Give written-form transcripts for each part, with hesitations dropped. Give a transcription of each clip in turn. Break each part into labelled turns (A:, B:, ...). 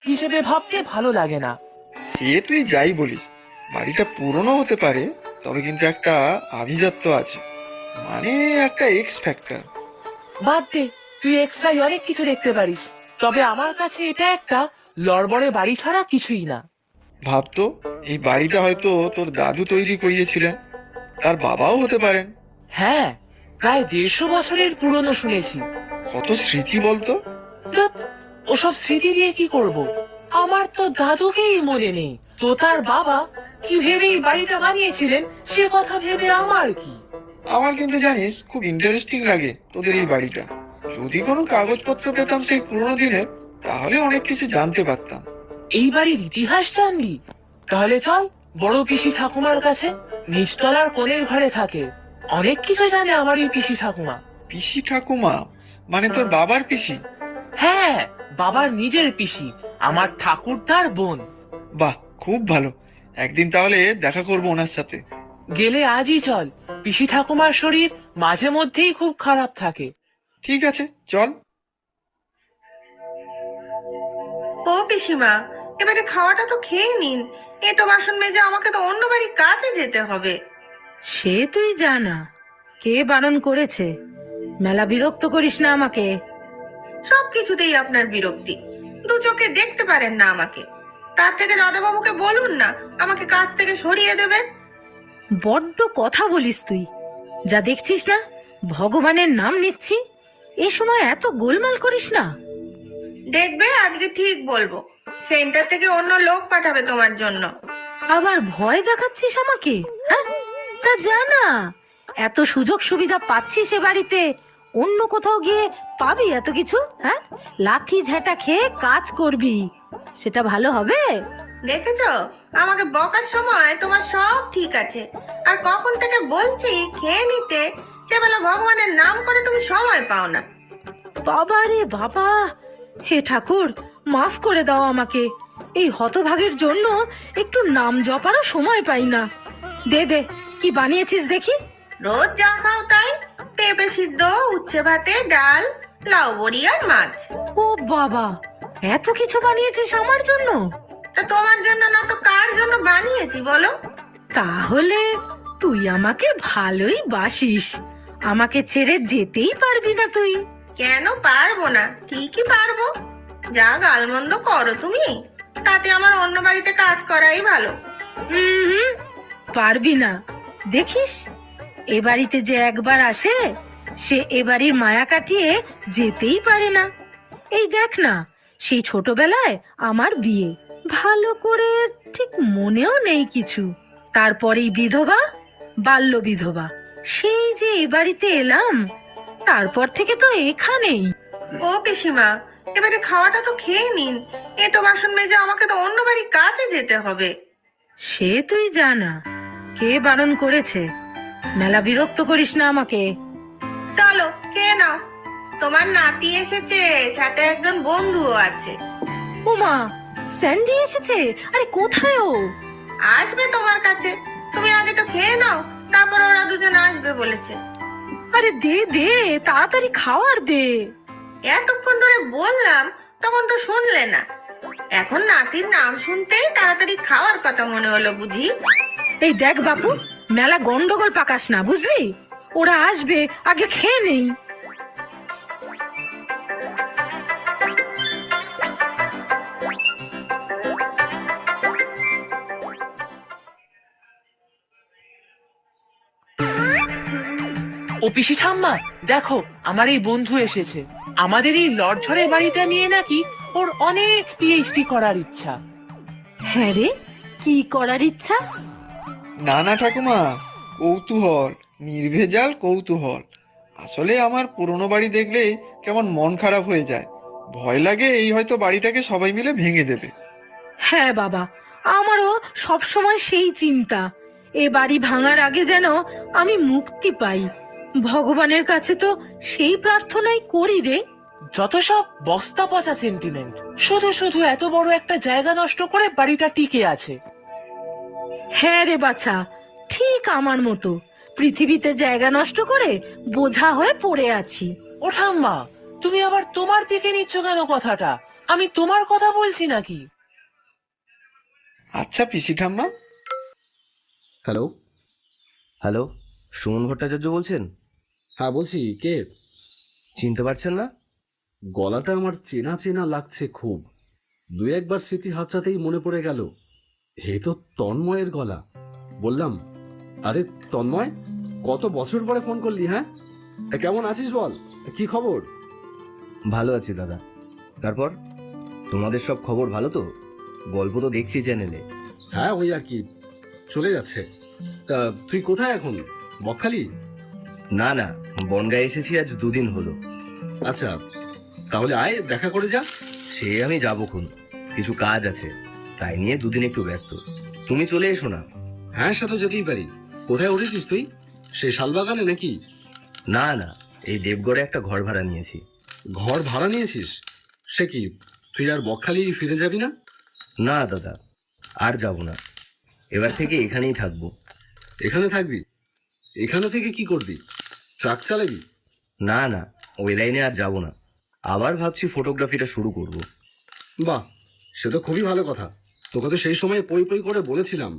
A: হিসেবে ভাবতে ভালো লাগে না।
B: সে তুই যাই বলিস, বাড়িটা পুরনো হতে পারে, তবে কিন্তু একটা আভিজাত্য আছে, মানে একটা এক্স ফ্যাক্টর।
A: বাদ দে, তুই এক্সট্রাই অনেক কিছু দেখতে পারিস, তবে আমার কাছে এটা একটা লড়বড়ে বাড়ি ছাড়া কিছুই না।
B: ভাবতো এই বাড়িটা হয়তো তোর দাদু তৈরি করিয়েছিলেন, তার বাবাও হতে পারেন।
A: হ্যাঁ, প্রায় 150 বছরের পুরনো শুনেছি।
B: কত স্মৃতি বলতো।
A: ধুৎ, ওসব স্মৃতি দিয়ে কি করব? আমার তো দাদুকেই মনে নেই, তো তার বাবা কি ভেবে এই বাড়িটা বানিয়েছিলেন সে কথা ভেবে আমার কি।
B: আমার কিন্তু জানিস খুব ইন্টারেস্টিং লাগে তোদের এই বাড়িটা। যদি কোনো কাগজপত্র পেতাম সেই পুরোনো দিনে, তাহলে অনেক কিছু জানতে পারতাম।
A: এই বাড়ির ইতিহাস জানবি? তাহলে চল বড় পিসি ঠাকুমার কাছে, নিচতলার কোণের ঘরে থাকে। অনেক কিছু জানে আমার এই পিসি ঠাকুমা।
B: পিসি ঠাকুমা? মানে তোর বাবার পিসি?
A: হ্যাঁ, বাবার নিজের পিসি, আমার ঠাকুরদার বোন।
B: বাহ, খুব ভালো। একদিন তাহলে দেখা করবো ওনার সাথে।
A: গেলে আজই চল, পিসি ঠাকুমার শরীর মাঝে মধ্যেই খুব খারাপ থাকে।
B: ঠিক আছে, চল।
C: ও পিসিমা, এবারে খাওয়াটা তো খেয়ে নিন। এটো বাসন মেজে আমাকে তো অন্য বাড়ির কাছে যেতে হবে।
D: সে তুই জানা, কে বারণ করেছে? মেলা বিরক্ত করিস না আমাকে।
C: সব কিছুতেই আপনার বিরক্তি, দু চোখে দেখতে পারেন না আমাকে। তার থেকে দাদাবাবুকে বলুন না আমাকে কাজ থেকে সরিয়ে দেবে।
D: বড্ড কথা বলিস তুই। যা দেখছিস না, ভগবানের নাম নিচ্ছি, এ সময় এত গোলমাল করিস না।
C: দেখবে আজকে ঠিক বলবো, সেন্টার থেকে অন্য লোক পাঠাবে তোমার জন্য।
D: আবার ভয় দেখাচ্ছিস আমাকে? হ্যাঁ, তা জানা, এত সুযোগ সুবিধা পাচ্ছিস এ বাড়িতে, অন্য কোথাও গিয়ে পাবি এত কিছু? হ্যাঁ, লাথি ঝাঁটা খেয়ে কাজ করবি, সেটা ভালো হবে?
C: দেখেছো, আমাকে বকার সময় তোমার সব ঠিক আছে, আর কখন থেকে বলছি খেয়ে নিতে, সেবেলা ভগবানের নাম করে তুমি সময় পাও না।
D: বাবা রে বাবা, হে ঠাকুর, মাফ করে দাও আমাকে। এই হতভাগের জন্য একটু নাম জপারও সময় পাই না। দে দে, কি বানিয়েছিস দেখি।
C: রোজ যা খাও তাই, পেঁপে সিদ্ধ, উচ্ছে ভাতে, ডাল, লাউ বড়ি আর মাছ।
D: ও বাবা, এত কিছু বানিয়েছিস আমার জন্য?
C: তা তোমার জন্য না তো কার জন্য বানিয়েছি বলো?
D: তাহলে তুই আমাকে ভালোই বাসিস, আমাকে ছেড়ে যেতেই পারবি না তুই।
C: কেন পারবো না? ঠিকই পারবো। যা গালমন্দ করো তুমি, তাতে আমার অন্য বাড়িতে কাজ করাই ভালো।
D: হুম, পারবি না। দেখিস, এ বাড়িতে যে একবার আসে সে এ বাড়ির মায়া কাটিয়ে যেতেই পারে না। এই দেখ না, সেই ছোটবেলায় আমার বিয়ে, ভালো করে ঠিক মনেও নেই কিছু। তারপরেই বিধবা, বাল্য বিধবা, সেই যে এ বাড়িতে এলাম, তারপর থেকে তো এখানেই।
C: ও পিসিমা, এবারে খাওয়াটা তো খেয়ে নিন। এটো বাসন মেজে আমাকে তো অন্য বাড়ির কাছে যেতে হবে।
D: সে তুই জানা, কে বারণ করেছে? মেলা বিরক্ত করিস না আমাকে।
C: চলো খেয়ে নাও, তোমার নাতি এসেছে, সাথে একজন বন্ধুও আছে।
D: ওমা, স্যান্ডি এসেছে? আরে কোথায় ও?
C: আসবে তোমার কাছে, তুমি আগে তো খেয়ে নাও, তারপর ওরা দুজন আসবে বলেছে।
D: আরে দে দে, তাড়াতাড়ি খাওয়ার দে।
C: এতক্ষণ ধরে বললাম, তখন তো শুনলে না। এখন নাতির নাম শুনতেই তাড়াতাড়ি খাওয়ার কথা মনে হলো বুঝি?
D: এই দেখ বাপু, মেলা গন্ডগোল পাকাস না, বুঝলি? ওরা আসবে, আগে খেয়ে নেই।
A: ও পিসি ঠাম্মা, দেখো আমার এই বন্ধু এসেছে। আমাদের এই লড়ঝড়ে বাড়িটা নিয়ে নাকি ওর অনেক পিএইচডি করার ইচ্ছা।
D: হ্যাঁ রে, কি করার ইচ্ছা?
B: না না ঠাকুমা, কৌতূহল, নির্ভেজাল কৌতূহল। আসলে আমার পুরনো বাড়ি দেখলেই কেমন মন খারাপ হয়ে যায়। ভয় লাগে এই হয়তো বাড়িটাকে সবাই মিলে ভেঙে দেবে।
D: হ্যাঁ বাবা, আমারও সব সময় সেই চিন্তা। এ বাড়ি ভাঙার আগে যেন আমি মুক্তি পাই, ভগবানের কাছে তো সেই প্রার্থনাই করি রে।
A: যত সব বস্তা পচা সেন্টিমেন্ট, শুধু শুধু এত বড় একটা জায়গা নষ্ট করে বাড়িটা টিকে আছে।
D: হ্যাঁ রে বাছা, ঠিক আমার মতো পৃথিবীতে জায়গা নষ্ট করে বোঝা হয়ে পড়ে আছি।
A: ও ঠাম্মা, তুমি আবার তোমার দিকে নিচ্ছ কেন কথাটা? আমি তোমার কথা বলছি নাকি?
B: আচ্ছা পিসি ঠাম্মা,
E: হ্যালো।
F: হ্যালো, সুমন ভট্টাচার্য বলছেন?
E: হ্যাঁ বলছি, কে?
F: চিনতে পারছেন না?
E: গলাটা আমার চেনা চেনা লাগছে খুব। দু একবার স্মৃতি হাতটাতেই মনে পড়ে গেল, হে তো তন্ময়ের গলা। বললাম, আরে তন্ময়, কত বছর পরে ফোন করলি? হ্যাঁ, কেমন আছিস বল, কি খবর?
F: ভালো আছি দাদা। তারপর তোমাদের সব খবর ভালো তো? গল্প তো দেখছি চ্যানেলে।
E: হ্যাঁ ওই আর কি, চলে যাচ্ছে। তা তুই কোথায় এখন? বকখালি?
F: না না, বনগাঁ এসেছি আজ 2 দিন হলো।
E: আচ্ছা, তাহলে আয়, দেখা করে যা।
F: সে আমি যাবক্ষণ, কিছু কাজ আছে, তাই নিয়ে 2 দিন একটু ব্যস্ত। তুমি চলে এসো না।
E: হ্যাঁ সে তো যেতেই পারি। কোথায় উঠেছিস তুই? সে শালবাগানে নাকি?
F: না না, এই দেবগড়ে একটা ঘর ভাড়া নিয়েছি।
E: ঘর ভাড়া নিয়েছিস? সে কি, তুই আর বকখালি ফিরে যাবি না?
F: না দাদা, আর যাব না, এবার থেকে এখানেই থাকবো।
E: এখানে থাকবি? এখানে থেকে কি করবি? ট্রাক চালাবি?
F: না না, ওই লাইনে আর যাব না, আবার ভাবছি ফটোগ্রাফিটা শুরু করব।
E: বাহ, সে তো খুবই ভালো কথা। তোকে তো সেই সময় পই পই করে বলেছিলাম,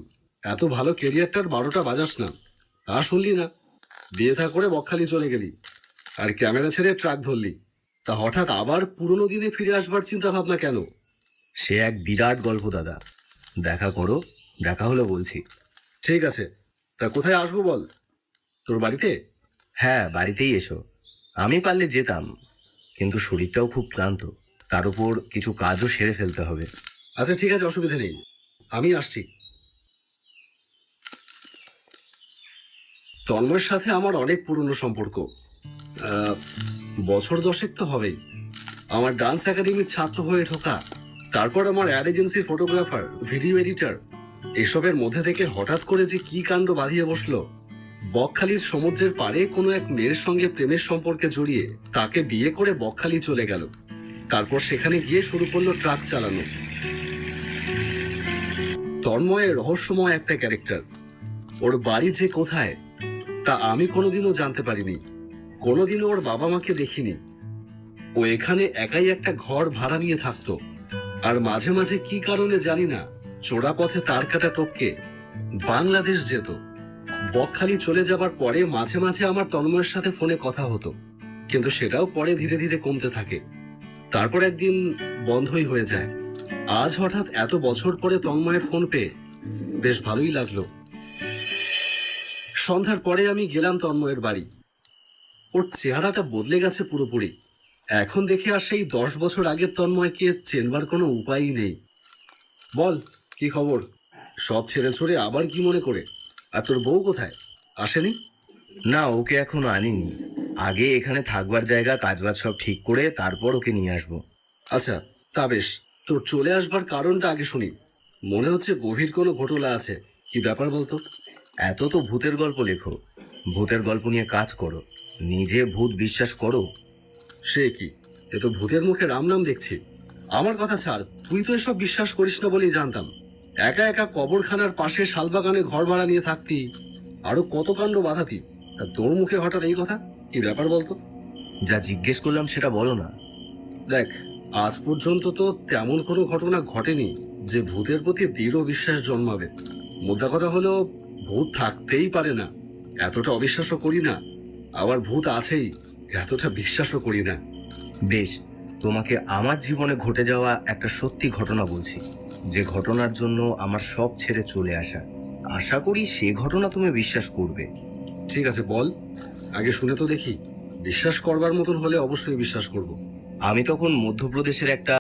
E: এত ভালো কেরিয়ারটার 12টা বাজাস না। তা শুনলি না, বিয়ে থা করে বকখালি চলে গেলি, আর ক্যামেরা ছেড়ে ট্রাক ধরলি। তা হঠাৎ আবার পুরোনো দিনে ফিরে আসবার চিন্তা ভাবনা কেন?
F: সে এক বিরাট গল্প দাদা, দেখা করো, দেখা হলো বলছি।
E: ঠিক আছে, তা কোথায় আসবো বল? তোর বাড়িতে?
F: হ্যাঁ, বাড়িতেই এসো। আমি পারলে যেতাম, কিন্তু শরীরটাও খুব ক্লান্ত, তার উপর কিছু কাজও সেরে ফেলতে হবে।
E: আচ্ছা ঠিক আছে, অসুবিধা নেই, আমি আসছি। তন্ময়ের সাথে আমার অনেক পুরনো সম্পর্ক, বছর 10 তো হবেই। আমার ডান্স একাডেমির ছাত্র হয়ে ঢোকা, তারপর আমার অ্যাড এজেন্সির ফটোগ্রাফার, ভিডিও এডিটর, এসবের মধ্যে থেকে হঠাৎ করে যে কি কাণ্ড বাঁধিয়ে বসলো। বকখালির সমুদ্রের পাড়ে কোনো এক মেয়ের সঙ্গে প্রেমের সম্পর্কে জড়িয়ে তাকে বিয়ে করে বকখালি চলে গেল। তারপর সেখানে গিয়ে শুরু করলো ট্রাক চালানো। তন্ময়ের রহস্যময় একটা ক্যারেক্টার। ওর বাড়ি যে কোথায় তা আমি কোনোদিনও জানতে পারিনি, কোনোদিনও ওর বাবা মাকে দেখিনি। ও এখানে একাই একটা ঘর ভাড়া নিয়ে থাকতো, আর মাঝে মাঝে কি কারণে জানি না চোরা পথে তার কাটা টপকে বাংলাদেশ যেত। বকখালি চলে যাবার পরে মাঝে মাঝে আমার তন্ময়ের সাথে ফোনে কথা হতো, কিন্তু সেটাও পরে ধীরে ধীরে কমতে থাকে। তারপর একদিন বন্ধই হয়ে যায়। আজ হঠাৎ এত বছর পরে তন্ময়ের ফোন পেয়ে বেশ ভালোই লাগলো। সন্ধ্যার পরে আমি গেলাম তন্ময়ের বাড়ি। ওর চেহারাটা বদলে গেছে পুরোপুরি। এখন দেখে আর সেই 10 বছর আগের তন্ময়কে চেনবার কোনো উপায়ই নেই। বল, কি খবর? সব ছেড়ে ছড়ে আবার কি মনে করে? আর তোর বউ কোথায়, আসেনি?
F: না, ওকে এখনো আনিনি। আগে এখানে থাকবার জায়গা কাজবাজ সব ঠিক করে তারপর ওকে নিয়ে আসবো।
E: আচ্ছা, তা বেশ। তোর চলে আসবার কারণটা আগে শুনি। মনে হচ্ছে গভীর কোনো ঘটনা আছে। কি ব্যাপার বলতো?
F: এত তো ভূতের গল্প লেখো, ভূতের গল্প নিয়ে কাজ করো, নিজে ভূত বিশ্বাস করো?
E: সে কি, এ তো ভূতের মুখে রাম নাম দেখছি। আমার কথা ছাড়, তুই তো এসব বিশ্বাস করিস না বলেই জানতাম। একা একা কবরখানার পাশে শালবাগানে ঘর ভাড়া নিয়ে থাকতি, আরো কত কাণ্ড বাঁধাতি। আর তোর মুখে হঠাৎ এই কথা, কি ব্যাপার বলতো?
F: যা জিজ্ঞেস করলাম সেটা বলো না।
E: দেখ, আজ পর্যন্ত তো তেমন কোনো ঘটনা ঘটেনি যে ভূতের প্রতি দৃঢ় বিশ্বাস জন্মাবে। মোদ্দা কথা হলো, ভূত থাকতেই পারে না, এতটা অবিশ্বাসও করি না। আবার ভূত আছেই, এতটা বিশ্বাসও করি না।
F: বেশ, তোমাকে আমার জীবনে ঘটে যাওয়া একটা সত্যি ঘটনা বলছি, যে ঘটনার জন্য আমার সব ছেড়ে চলে আসা। আশা করি সে ঘটনা তুমি বিশ্বাস করবে।
E: ঠিক আছে বল, আগে শুনে তো দেখি। বিশ্বাস করবার মতন হলে অবশ্যই বিশ্বাস করব।
F: আমি তখন মধ্যপ্রদেশের একটা